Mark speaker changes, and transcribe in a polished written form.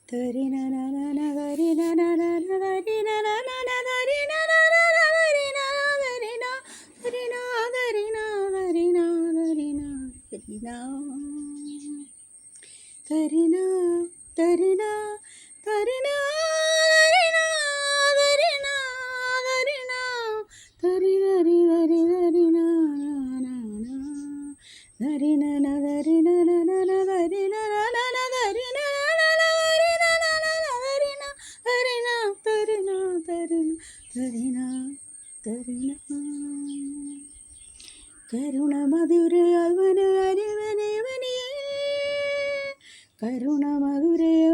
Speaker 1: തരിനനനന തരിന തരിന തരിന തരിന തരിന തരി തരി തരി തരിന തരിന തരിന തരിന തരിന തരിന കരുണ മധുരയാൽവന അരിവനേവനിയേ കരുണ മധുരയ